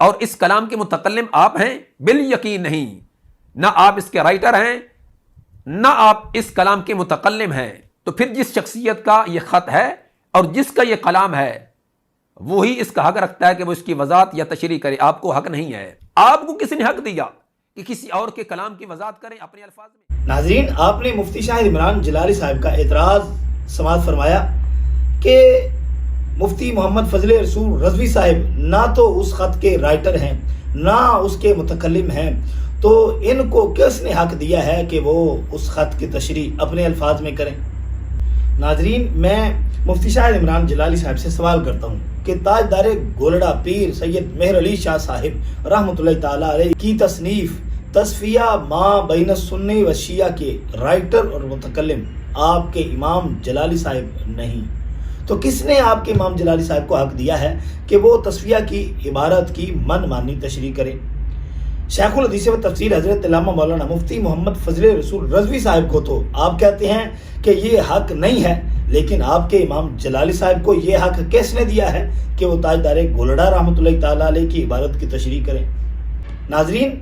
اور اس کلام کے متکلم آپ ہیں؟ بالیقین نہیں، نہ آپ اس کے رائٹر ہیں نہ آپ اس کلام کے متکلم ہیں۔ تو پھر جس شخصیت کا یہ خط ہے اور جس کا یہ کلام ہے وہی اس کا حق رکھتا ہے کہ وہ اس کی وضاحت یا تشریح کرے، آپ کو حق نہیں ہے۔ آپ کو کس نے حق دیا کہ کسی اور کے کلام کی وضاحت کریں اپنے الفاظ میں؟ ناظرین، آپ نے مفتی شاہد عمران جلالی صاحب کا اعتراض سماعت فرمایا کہ مفتی محمد فضل رسول رضوی صاحب نہ تو اس خط کے رائٹر ہیں نہ اس کے متکلم ہیں، تو ان کو کس نے حق دیا ہے کہ وہ اس خط کی تشریح اپنے الفاظ میں کریں؟ ناظرین، میں مفتی شاہد عمران جلالی صاحب سے سوال کرتا ہوں کہ تاجدار گولڑا پیر سید مہر علی شاہ صاحب رحمۃ اللہ تعالیٰ علیہ کی تصنیف تصفیہ ما بین السنی و شیعہ کے رائٹر اور متکلم آپ کے امام جلالی صاحب نہیں، تو کس نے آپ کے امام جلالی صاحب کو حق دیا ہے کہ وہ تصفیہ کی عبارت کی من مانی تشریح کریں؟ شیخ الحدیث و تفسیر حضرت علامہ مولانا مفتی محمد فضل رسول رضوی صاحب کو تو آپ کہتے ہیں کہ یہ حق نہیں ہے، لیکن آپ کے امام جلالی صاحب کو یہ حق کس نے دیا ہے کہ وہ تاجدار گولڑا رحمۃ اللہ تعالیٰ علیہ کی عبارت کی تشریح کریں؟ ناظرین،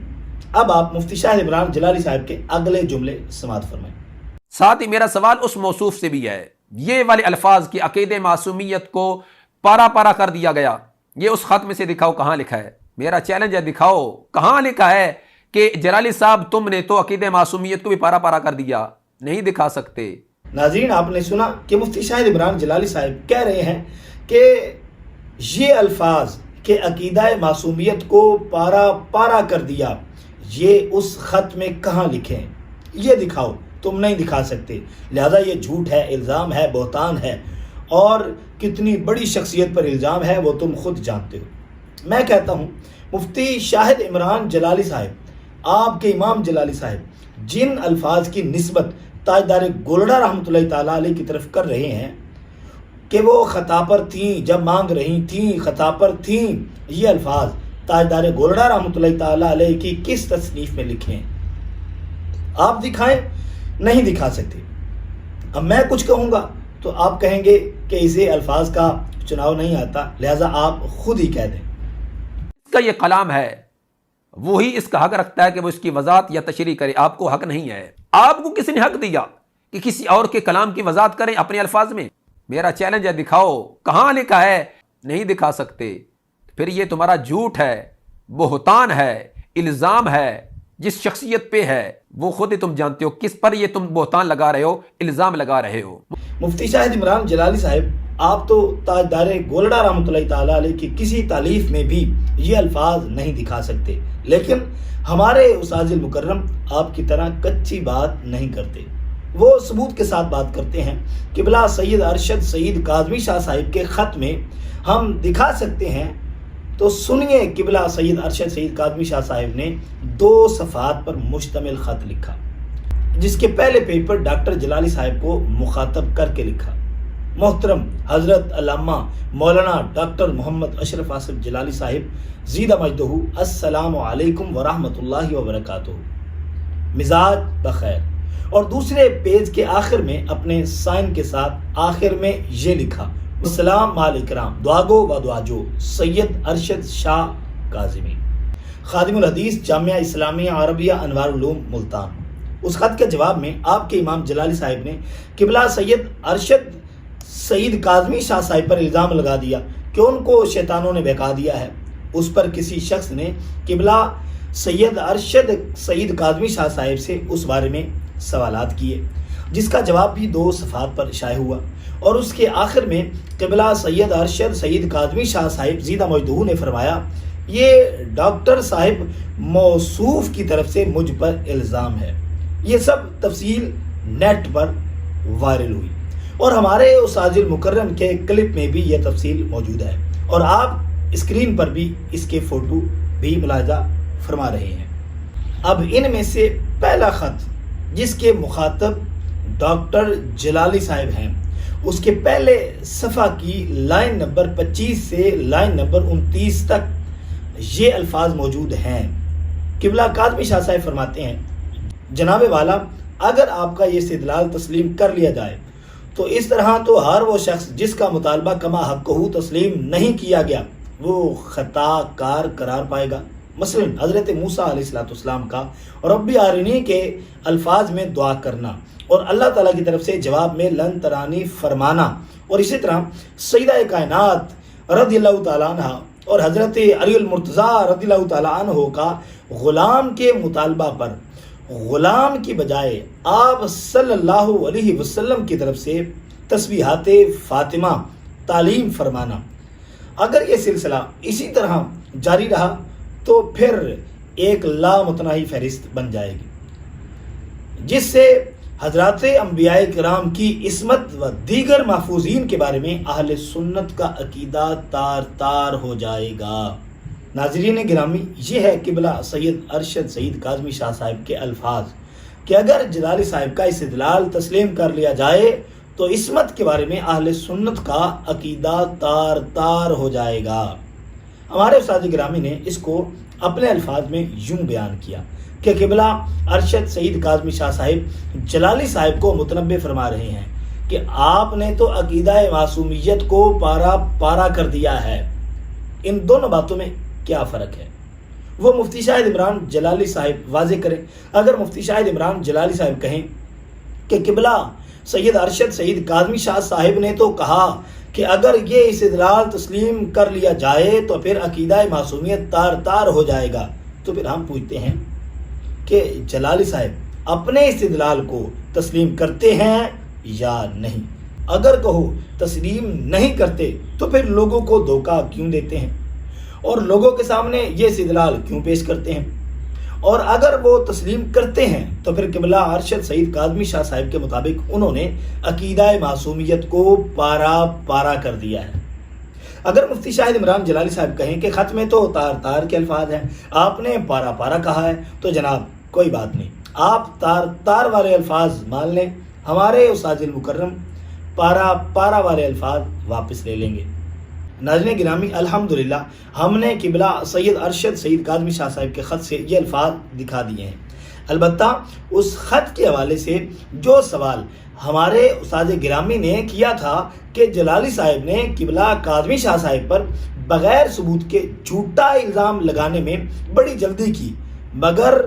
اب آپ مفتی شاہد عمران جلالی صاحب کے اگلے جملے سماعت فرمائیں۔ ساتھ ہی میرا سوال اس موصوف سے بھی ہے، یہ والے الفاظ کی عقید معصومیت کو پارا پارا کر دیا گیا، یہ اس خط میں سے دکھاؤ کہاں لکھا ہے؟ میرا چیلنج ہے، دکھاؤ کہاں لکھا ہے کہ جلالی صاحب تم نے تو عقید معصومیت کو بھی پارا پارا کر دیا؟ نہیں دکھا سکتے۔ ناظرین، آپ نے سنا کہ مفتی شاہد عمران جلالی صاحب کہہ رہے ہیں کہ یہ الفاظ کہ عقیدہ معصومیت کو پارا پارا کر دیا، یہ اس خط میں کہاں لکھیں؟ یہ دکھاؤ۔ تم نہیں دکھا سکتے، لہذا یہ جھوٹ ہے، الزام ہے، بہتان ہے، اور کتنی بڑی شخصیت پر الزام ہے وہ تم خود جانتے ہو۔ میں کہتا ہوں مفتی شاہد عمران جلالی صاحب، آپ کے امام جلالی صاحب جن الفاظ کی نسبت تاجدار گولڑا رحمۃ اللہ تعالیٰ علیہ کی طرف کر رہے ہیں کہ وہ خطا پر تھیں، جب مانگ رہی تھیں خطا پر تھیں، یہ الفاظ تاجدار گولڑا رحمۃ اللہ تعالیٰ علیہ کی کس تصنیف میں لکھیں؟ آپ دکھائیں، نہیں دکھا سکتے۔ اب میں کچھ کہوں گا تو آپ کہیں گے کہ اسے الفاظ کا چناؤ نہیں آتا، لہذا آپ خود ہی کہہ دیں۔ اس کا یہ کلام ہے، وہی اس کا حق رکھتا ہے کہ وہ اس کی وضاحت یا تشریح کرے، آپ کو حق نہیں ہے۔ آپ کو کس نے حق دیا کہ کسی اور کے کلام کی وضاحت کریں اپنے الفاظ میں؟ میرا چیلنج ہے، دکھاؤ کہاں لکھا ہے؟ نہیں دکھا سکتے۔ پھر یہ تمہارا جھوٹ ہے، بہتان ہے، الزام ہے، جس شخصیت پہ ہے وہ خود ہی تم جانتے ہو کس پر یہ تم بہتان لگا رہے ہو، الزام لگا رہے ہو۔ مفتی شاہد عمران جلالی صاحب، آپ تو تاجدار گولڑا رحمۃ اللہ تعالیٰ علیہ کی کسی تالیف میں بھی یہ الفاظ نہیں دکھا سکتے، لیکن ہمارے استاذ المکرم آپ کی طرح کچی بات نہیں کرتے، وہ ثبوت کے ساتھ بات کرتے ہیں۔ قبلہ سید ارشد سید کاظمی شاہ صاحب کے خط میں ہم دکھا سکتے ہیں، تو سنیے قبلہ سید ارشد سید کاظمی شاہ صاحب نے 2 صفحات پر مشتمل خط لکھا، جس کے پہلے پیج پر ڈاکٹر جلالی صاحب کو مخاطب کر کے لکھا: محترم حضرت علامہ مولانا ڈاکٹر محمد اشرف آصف جلالی صاحب زیدہ مجدہ، السلام علیکم ورحمۃ اللہ وبرکاتہ، مزاج بخیر۔ اور دوسرے پیج کے آخر میں اپنے سائن کے ساتھ آخر میں یہ لکھا: السلام مال اکرام، دعاگو و دعاجو، سید ارشد شاہ کاظمی، خادم الحدیث، جامعہ اسلامیہ عربیہ انوار العلوم ملتان۔ اس خط کے جواب میں آپ کے امام جلالی صاحب نے قبلہ سید ارشد سید کاظمی شاہ صاحب پر الزام لگا دیا کہ ان کو شیطانوں نے بہکا دیا ہے۔ اس پر کسی شخص نے قبلہ سید ارشد سید کاظمی شاہ صاحب سے اس بارے میں سوالات کیے، جس کا جواب بھی 2 صفحات پر شائع ہوا، اور اس کے آخر میں قبلہ سید ارشد سید کاظمی شاہ صاحب زیدہ مجدہ نے فرمایا: یہ ڈاکٹر صاحب موصوف کی طرف سے مجھ پر الزام ہے۔ یہ سب تفصیل نیٹ پر وائرل ہوئی، اور ہمارے استاذ المکرم کے کلپ میں بھی یہ تفصیل موجود ہے، اور آپ اسکرین پر بھی اس کے فوٹو بھی ملاحظہ فرما رہے ہیں۔ اب ان میں سے پہلا خط جس کے مخاطب ڈاکٹر جلالی صاحب ہیں، اس کے پہلے صفحہ کی لائن نمبر 25 سے لائن نمبر 29 تک یہ الفاظ موجود ہیں۔ قبلہ کاظمی شاہ صاحب فرماتے ہیں: جناب والا، اگر آپ کا یہ استدلال تسلیم کر لیا جائے تو اس طرح تو ہر وہ شخص جس کا مطالبہ کما حقہ تسلیم نہیں کیا گیا وہ خطا کار قرار پائے گا۔ مثلاً حضرت موسیٰ علیہ السلام کا ربی آرنی کے الفاظ میں دعا کرنا اور اللہ تعالیٰ کی طرف سے جواب میں لن ترانی فرمانا، اور اسی طرح سیدہ کائنات رضی اللہ تعالیٰ عنہ اور حضرت علی المرتضیٰ رضی اللہ تعالیٰ عنہ کا غلام کے مطالبہ پر غلام کی بجائے آپ صلی اللہ علیہ وسلم کی طرف سے تسبیحات فاطمہ تعلیم فرمانا، اگر یہ سلسلہ اسی طرح جاری رہا تو پھر ایک لامتناہی فہرست بن جائے گی، جس سے حضرات انبیاء کرام کی عصمت و دیگر محفوظین کے بارے میں اہل سنت کا عقیدہ تار تار ہو جائے گا۔ ناظرین گرامی، یہ ہے قبلہ سید ارشد سعید کاظمی شاہ صاحب کے الفاظ کہ اگر جلالی صاحب کا استدلال تسلیم کر لیا جائے تو عصمت کے بارے میں اہل سنت کا عقیدہ تار تار ہو جائے گا۔ ہمارے استاد گرامی نے اس کو اپنے الفاظ میں یوں بیان کیا کہ قبلہ ارشد سعید کاظمی شاہ صاحب جلالی صاحب کو متنبع فرما رہے ہیں کہ آپ نے تو عقیدہ معصومیت کو پارا پارا کر دیا ہے۔ ان دونوں باتوں میں کیا فرق ہے؟ وہ مفتی شاہد عمران جلالی صاحب واضح کریں۔ اگر مفتی شاہد عمران جلالی صاحب کہیں کہ قبلہ سید ارشد سعید کاظمی شاہ صاحب نے تو کہا کہ اگر یہ استدلال تسلیم کر لیا جائے تو پھر عقیدہ معصومیت تار تار ہو جائے گا، تو پھر ہم پوچھتے ہیں کہ جلالی صاحب اپنے استدلال کو تسلیم کرتے ہیں یا نہیں؟ اگر کہو تسلیم نہیں کرتے تو پھر لوگوں کو دھوکہ کیوں دیتے ہیں اور لوگوں کے سامنے یہ استدلال کیوں پیش کرتے ہیں؟ اور اگر وہ تسلیم کرتے ہیں تو پھر قبلہ ارشد سعید کاظمی شاہ صاحب کے مطابق انہوں نے عقیدہ معصومیت کو پارا پارا کر دیا ہے۔ اگر مفتی شاہد عمران جلالی صاحب کہیں کہ خط میں تو تار تار کے الفاظ ہیں، آپ نے پارا پارا کہا ہے، تو جناب کوئی بات نہیں، آپ تار تار والے الفاظ مان لیں، ہمارے استاد المکرم پارا پارا والے الفاظ واپس لے لیں گے۔ ناظرین گرامی، الحمدللہ ہم نے قبلہ سید ارشد سعید کاظمی شاہ صاحب کے خط سے یہ الفاظ دکھا دیے ہیں۔ البتہ اس خط کے حوالے سے جو سوال ہمارے استاد گرامی نے کیا تھا کہ جلالی صاحب نے قبلہ کاظمی شاہ صاحب پر بغیر ثبوت کے جھوٹا الزام لگانے میں بڑی جلدی کی مگر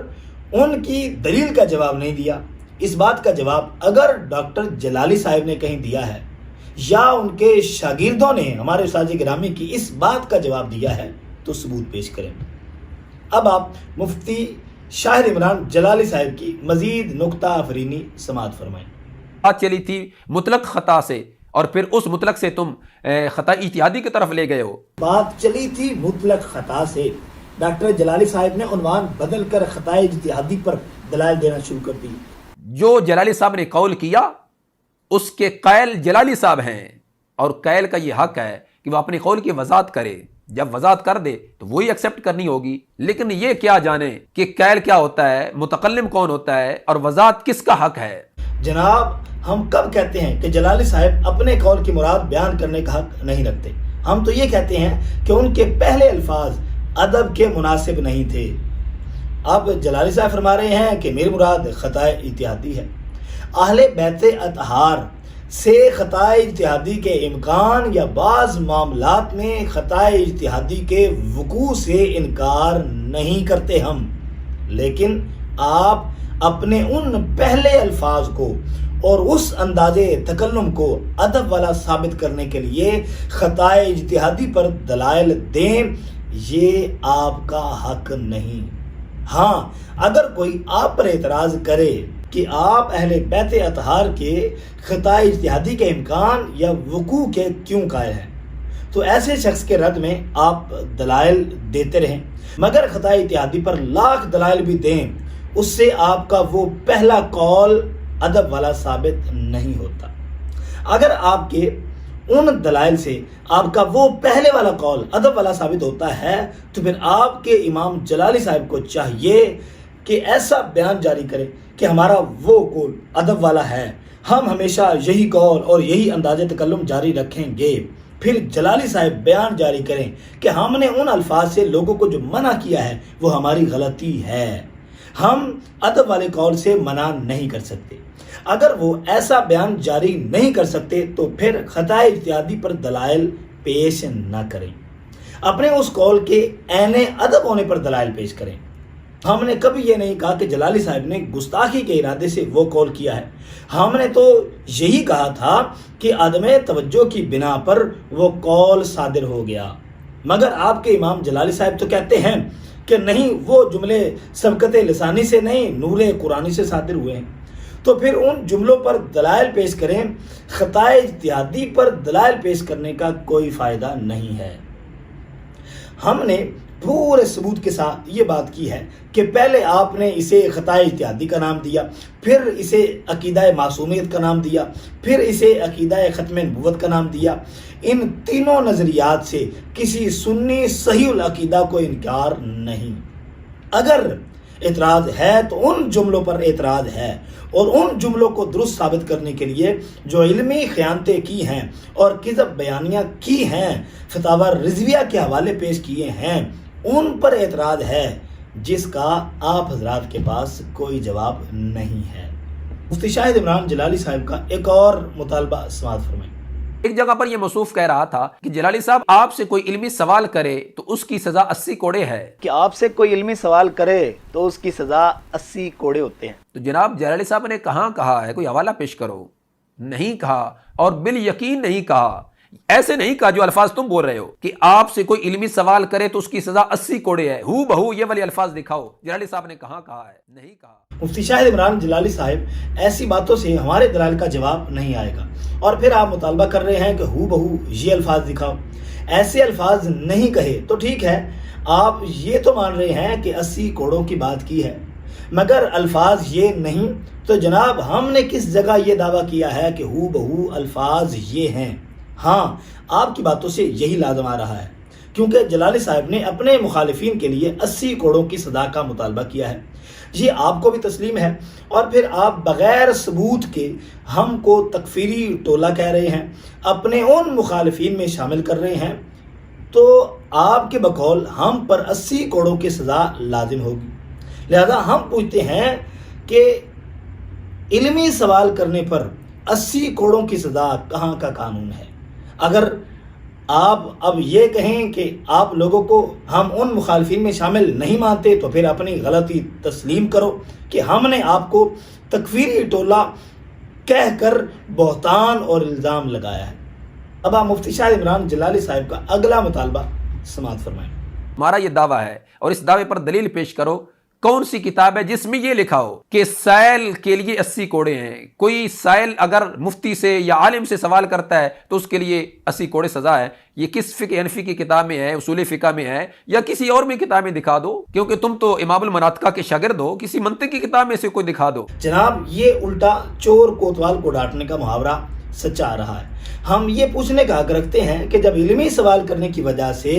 ان کی دلیل کا جواب نہیں دیا، اس بات کا جواب اگر ڈاکٹر جلالی صاحب نے کہیں دیا ہے یا ان کے شاگردوں نے ہمارے استاد گرامی کی اس بات کا جواب دیا ہے تو ثبوت پیش کریں۔ اب آپ مفتی شاہد عمران جلالی صاحب کی مزید نکتہ آفرینی سماعت فرمائیں۔ بات چلی تھی مطلق خطا سے اور پھر اس مطلق سے تم خطا اجتہادی کی طرف لے گئے ہو۔ بات چلی تھی مطلق خطا سے، ڈاکٹر جلالی صاحب نے عنوان بدل کر خطا اجتہادی پر دلائل دینا شروع کر دی۔ جو جلالی صاحب نے قول کیا اس کے قائل جلالی صاحب ہیں، اور قائل کا یہ حق ہے کہ وہ اپنے قول کی وضاحت کرے، جب وضاحت کر دے تو وہی ایکسیپٹ کرنی ہوگی، لیکن یہ کیا جانے کہ قائل کیا ہوتا ہے، متکلم کون ہوتا ہے اور وضاحت کس کا حق ہے۔ جناب، ہم کب کہتے ہیں کہ جلالی صاحب اپنے قول کی مراد بیان کرنے کا حق نہیں رکھتے؟ ہم تو یہ کہتے ہیں کہ ان کے پہلے الفاظ ادب کے مناسب نہیں تھے۔ اب جلالی صاحب فرما رہے ہیں کہ میری مراد خطا اجتہادی ہے۔ اہل بیت اطہار سے خطا اجتہادی کے امکان یا بعض معاملات میں خطا اجتہادی کے وقوع سے انکار نہیں کرتے ہم، لیکن آپ اپنے ان پہلے الفاظ کو اور اس انداز تکلم کو ادب والا ثابت کرنے کے لیے خطا اجتہادی پر دلائل دیں، یہ آپ کا حق نہیں۔ ہاں، اگر کوئی آپ پر اعتراض کرے کہ آپ اہل بیت اطہار کے خطا اجتہادی کے امکان یا وقوع کے کیوں قائل ہیں، تو ایسے شخص کے رد میں آپ دلائل دیتے رہیں، مگر خطا اجتہادی پر لاکھ دلائل بھی دیں، اس سے آپ کا وہ پہلا قول ادب والا ثابت نہیں ہوتا۔ اگر آپ کے ان دلائل سے آپ کا وہ پہلے والا قول ادب والا ثابت ہوتا ہے تو پھر آپ کے امام جلالی صاحب کو چاہیے کہ ایسا بیان جاری کرے کہ ہمارا وہ قول ادب والا ہے، ہم ہمیشہ یہی قول اور یہی انداز تکلم جاری رکھیں گے۔ پھر جلالی صاحب بیان جاری کریں کہ ہم نے ان الفاظ سے لوگوں کو جو منع کیا ہے وہ ہماری غلطی ہے، ہم ادب والے قول سے منع نہیں کر سکتے۔ اگر وہ ایسا بیان جاری نہیں کر سکتے تو پھر خطا اجتہادی پر دلائل پیش نہ کریں۔ اپنے اس قول کے عین ادب ہونے پر دلائل پیش کریں۔ ہم نے کبھی یہ نہیں کہا کہ جلالی صاحب نے گستاخی کے ارادے سے وہ قول کیا ہے، ہم نے تو یہی کہا تھا کہ عدم توجہ کی بنا پر وہ قول صادر ہو گیا، مگر آپ کے امام جلالی صاحب تو کہتے ہیں کہ نہیں، وہ جملے سبقت لسانی سے نہیں، نور قرآنی سے صادر ہوئے ہیں۔ تو پھر ان جملوں پر دلائل پیش کریں، خطائے اجتہادی پر دلائل پیش کرنے کا کوئی فائدہ نہیں ہے۔ ہم نے پورے ثبوت کے ساتھ یہ بات کی ہے کہ پہلے آپ نے اسے خطائے اجتہادی کا نام دیا، پھر اسے عقیدہ معصومیت کا نام دیا، پھر اسے عقیدہ ختم نبوت کا نام دیا۔ ان تینوں نظریات سے کسی سنی صحیح العقیدہ کو انکار نہیں۔ اگر اعتراض ہے تو ان جملوں پر اعتراض ہے، اور ان جملوں کو درست ثابت کرنے کے لیے جو علمی خیانتیں کی ہیں اور کذب بیانیاں کی ہیں، فتاوی رضویہ کے حوالے پیش کیے ہیں، ان پر اعتراض ہے جس کا آپ حضرات کے پاس کوئی جواب نہیں ہے۔ مفتی شاہد عمران جلالی صاحب کا ایک اور مطالبہ سماعت فرمائیں۔ ایک جگہ پر یہ موصوف کہہ رہا تھا کہ جلالی صاحب آپ سے کوئی علمی سوال کرے تو اس کی سزا 80 کوڑے ہے، کہ آپ سے کوئی علمی سوال کرے تو اس کی سزا 80 کوڑے ہوتے ہیں۔ تو جناب جلالی صاحب نے کہاں کہا ہے؟ کوئی حوالہ پیش کرو۔ نہیں کہا، اور بالیقین نہیں کہا، ایسے نہیں کہا جو الفاظ تم بول رہے ہو کہ آپ سے کوئی علمی سوال کرے تو اس کی سزا 80 کوڑے ہے۔ ہو بہو یہ والی الفاظ دکھاؤ، جلالی صاحب نے کہاں کہا ہے؟ نہیں کہا۔ مفتی شاہد عمران جلالی صاحب ایسی باتوں سے ہمارے دلائل کا جواب نہیں آئے گا، اور پھر آپ مطالبہ کر رہے ہیں کہ ہو بہو یہ الفاظ دکھاؤ۔ ایسے الفاظ نہیں کہے تو ٹھیک ہے، آپ یہ تو مان رہے ہیں کہ 80 کوڑوں کی بات کی ہے، مگر الفاظ یہ نہیں، تو جناب ہم نے کس جگہ یہ دعویٰ کیا ہے کہ ہو بہو الفاظ یہ ہیں؟ ہاں، آپ کی باتوں سے یہی لازم آ رہا ہے، کیونکہ جلالی صاحب نے اپنے مخالفین کے لیے 80 کوڑوں کی سزا کا مطالبہ کیا ہے۔ یہ آپ کو بھی تسلیم ہے، اور پھر آپ بغیر ثبوت کے ہم کو تکفیری ٹولہ کہہ رہے ہیں، اپنے ان مخالفین میں شامل کر رہے ہیں، تو آپ کے بقول ہم پر 80 کوڑوں کی سزا لازم ہوگی۔ لہذا ہم پوچھتے ہیں کہ علمی سوال کرنے پر 80 کوڑوں کی سزا کہاں کا قانون ہے؟ اگر آپ اب یہ کہیں کہ آپ لوگوں کو ہم ان مخالفین میں شامل نہیں مانتے، تو پھر اپنی غلطی تسلیم کرو کہ ہم نے آپ کو تکفیری ٹولہ کہہ کر بہتان اور الزام لگایا ہے۔ اب آپ مفتی شاہد عمران جلالی صاحب کا اگلا مطالبہ سماعت فرمائیں۔ ہمارا یہ دعویٰ ہے، اور اس دعوے پر دلیل پیش کرو۔ کون سی کتاب ہے جس میں یہ لکھا ہو کہ سائل کے لیے 80 کوڑے ہیں؟ کوئی سائل اگر مفتی سے یا عالم سے سوال کرتا ہے تو اس کے لیے 80 کوڑے سزا ہے؟ یہ کس فقہ حنفی کی کتاب میں ہے، اصول فقہ میں ہے، یا کسی اور میں کتاب میں دکھا دو، کیونکہ تم تو امام المناطقہ کے شاگرد ہو، کسی منطق کی کتاب میں سے کوئی دکھا دو۔ جناب یہ الٹا چور کوتوال کو ڈانٹنے کا محاورہ سچا آ رہا ہے۔ ہم یہ پوچھنے کا حق رکھتے ہیں کہ جب علمی سوال کرنے کی وجہ سے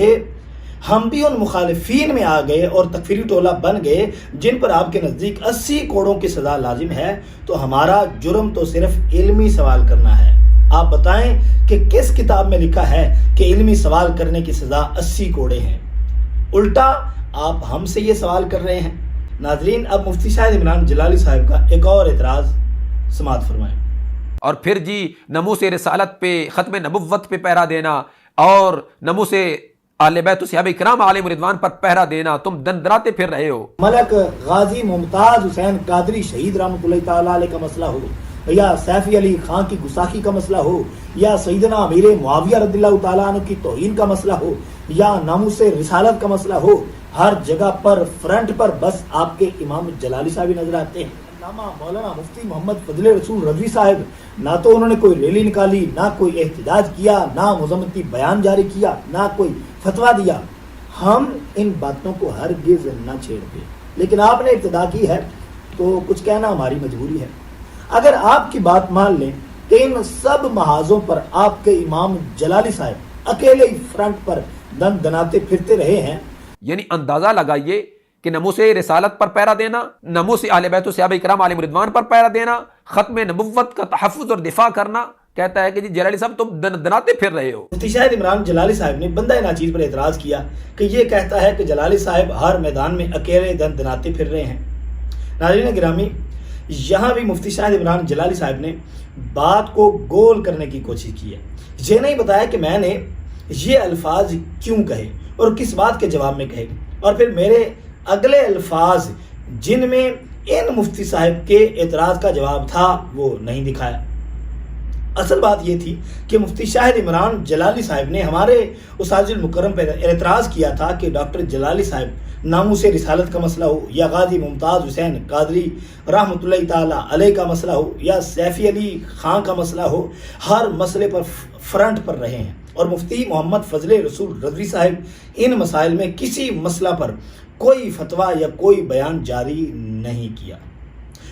ہم بھی ان مخالفین میں آ گئے اور تکفیری ٹولہ بن گئے جن پر آپ کے نزدیک 80 کوڑوں کی سزا لازم ہے، تو ہمارا جرم تو صرف علمی سوال کرنا ہے۔ آپ بتائیں کہ کس کتاب میں لکھا ہے کہ علمی سوال کرنے کی سزا 80 کوڑے ہیں؟ الٹا آپ ہم سے یہ سوال کر رہے ہیں۔ ناظرین، اب مفتی شاہد عمران جلالی صاحب کا ایک اور اعتراض سماعت فرمائیں۔ اور پھر جی ناموس رسالت پہ، ختم نبوت پہ پہرا دینا، اور ناموس اہل بیت صحابہ کرام علیہم رضوان پر پہرا دینا، تم دندراتے پھر رہے ہو۔ ملک غازی ممتاز حسین قادری شہید رحمۃ اللہ تعالیٰ علیہ کا مسئلہ ہو، یا سیفی علی خان کی گستاخی کا مسئلہ ہو، یا سیدنا امیر معاویہ رضی اللہ تعالیٰ عنہ کی توہین کا مسئلہ ہو، یا ناموس رسالت کا مسئلہ ہو، ہر جگہ پر فرنٹ پر بس آپ کے امام جلالی صاحب نظر آتے ہیں۔ مولانا مفتی محمد فضل رسول رضوی صاحب نہ تو انہوں نے کوئی ریلی نکالی، نہ کوئی احتجاج کیا، نہ مذمتی بیان جاری کیا، نہ کوئی فتویٰ دیا۔ ہم ان باتوں کو ہرگز نہ چھیڑتے، لیکن آپ نے ابتدا کی ہے تو کچھ کہنا ہماری مجبوری ہے۔ اگر آپ کی بات مان لیں کہ ان سب محاذوں پر آپ کے امام جلالی صاحب اکیلے ہی فرنٹ پر دن دناتے پھرتے رہے ہیں، یعنی اندازہ لگائیے کہ ناموس رسالت پر پہرا دینا، ناموس اہل بیت صحابہ کرام علیہم رضوان پر پہرا دینا، ختم نبوت کا تحفظ اور دفاع کرنا، کہتا ہے کہ جی جلالی صاحب تم دناتے پھر رہے ہو۔ مفتی شاہد عمران جلالی صاحب نے بندہ ناچیز پر اعتراض کیا کہ یہ کہتا ہے کہ جلالی صاحب ہر میدان میں اکیلے دن دناتے پھر رہے ہیں۔ ناظرین گرامی، یہاں بھی مفتی شاہد عمران جلالی صاحب نے بات کو گول کرنے کی کوشش کی ہے۔ یہ نہیں بتایا کہ میں نے یہ الفاظ کیوں کہے، اور کس بات کے جواب میں کہے، اور پھر میرے اگلے الفاظ جن میں ان مفتی صاحب کے اعتراض کا جواب تھا وہ نہیں دکھایا۔ اصل بات یہ تھی کہ مفتی شاہد عمران جلالی صاحب نے ہمارے استاذ المکرم پر اعتراض کیا تھا کہ ڈاکٹر جلالی صاحب ناموس رسالت کا مسئلہ ہو، یا غازی ممتاز حسین قادری رحمۃ اللہ تعالیٰ علیہ کا مسئلہ ہو، یا سیفی علی خان کا مسئلہ ہو، ہر مسئلے پر فرنٹ پر رہے ہیں، اور مفتی محمد فضل رسول رضوی صاحب ان مسائل میں کسی مسئلہ پر کوئی فتویٰ یا کوئی بیان جاری نہیں کیا۔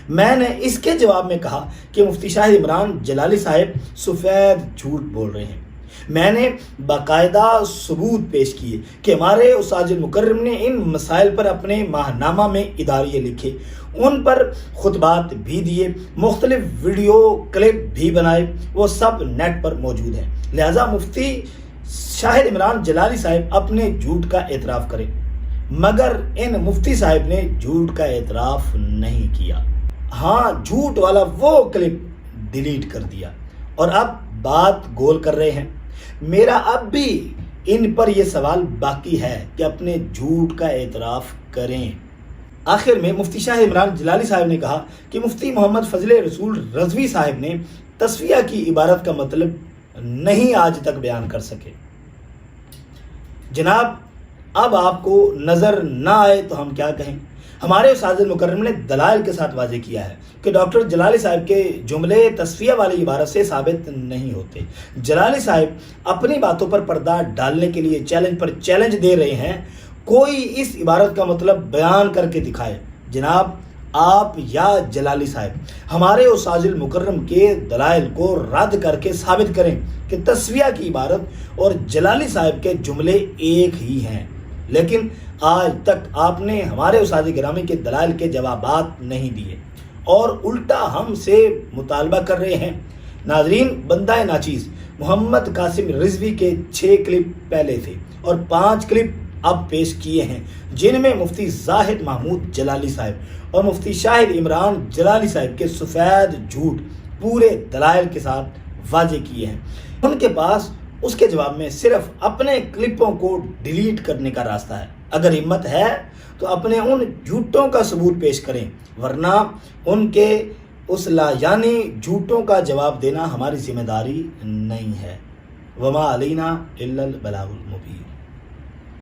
میں نے اس کے جواب میں کہا کہ مفتی شاہد عمران جلالی صاحب سفید جھوٹ بول رہے ہیں۔ میں نے باقاعدہ ثبوت پیش کیے کہ ہمارے استاذ المکرم نے ان مسائل پر اپنے ماہنامہ میں اداریے لکھے، ان پر خطبات بھی دیے، مختلف ویڈیو کلپ بھی بنائے، وہ سب نیٹ پر موجود ہیں۔ لہٰذا مفتی شاہد عمران جلالی صاحب اپنے جھوٹ کا اعتراف کریں، مگر ان مفتی صاحب نے جھوٹ کا اعتراف نہیں کیا۔ ہاں، جھوٹ والا وہ کلپ ڈیلیٹ کر دیا، اور اب بات گول کر رہے ہیں۔ میرا اب بھی ان پر یہ سوال باقی ہے کہ اپنے جھوٹ کا اعتراف کریں۔ آخر میں مفتی شاہ عمران جلالی صاحب نے کہا کہ مفتی محمد فضل رسول رضوی صاحب نے تصفیہ کی عبارت کا مطلب نہیں آج تک بیان کر سکے۔ جناب، اب آپ کو نظر نہ آئے تو ہم کیا کہیں؟ ہمارے استاذ مکرم نے دلائل کے ساتھ واضح کیا ہے کہ ڈاکٹر جلالی صاحب کے جملے تصفیہ والی عبارت سے ثابت نہیں ہوتے۔ جلالی صاحب اپنی باتوں پر پردہ ڈالنے کے لیے چیلنج پر چیلنج دے رہے ہیں، کوئی اس عبارت کا مطلب بیان کر کے دکھائے۔ جناب، آپ یا جلالی صاحب ہمارے استاذ المکرم کے دلائل کو رد کر کے ثابت کریں کہ تصفیہ کی عبارت اور جلالی صاحب کے جملے ایک ہی ہیں، لیکن آج تک آپ نے ہمارے استاد گرامی کے دلائل کے جوابات نہیں دیے اور الٹا ہم سے مطالبہ کر رہے ہیں۔ ناظرین، بندہ ناچیز محمد قاسم رضوی کے 6 کلپ پہلے تھے اور 5 کلپ اب پیش کیے ہیں، جن میں مفتی زاہد محمود جلالی صاحب اور مفتی شاہد عمران جلالی صاحب کے سفید جھوٹ پورے دلائل کے ساتھ واضح کیے ہیں۔ ان کے پاس اس کے جواب میں صرف اپنے کلپوں کو ڈیلیٹ کرنے کا راستہ ہے۔ اگر ہمت ہے تو اپنے ان جھوٹوں کا ثبوت پیش کریں، ورنہ ان کے اس یعنی جھوٹوں کا جواب دینا ہماری ذمہ داری نہیں ہے۔ وما علینا الا البلاغ المبین۔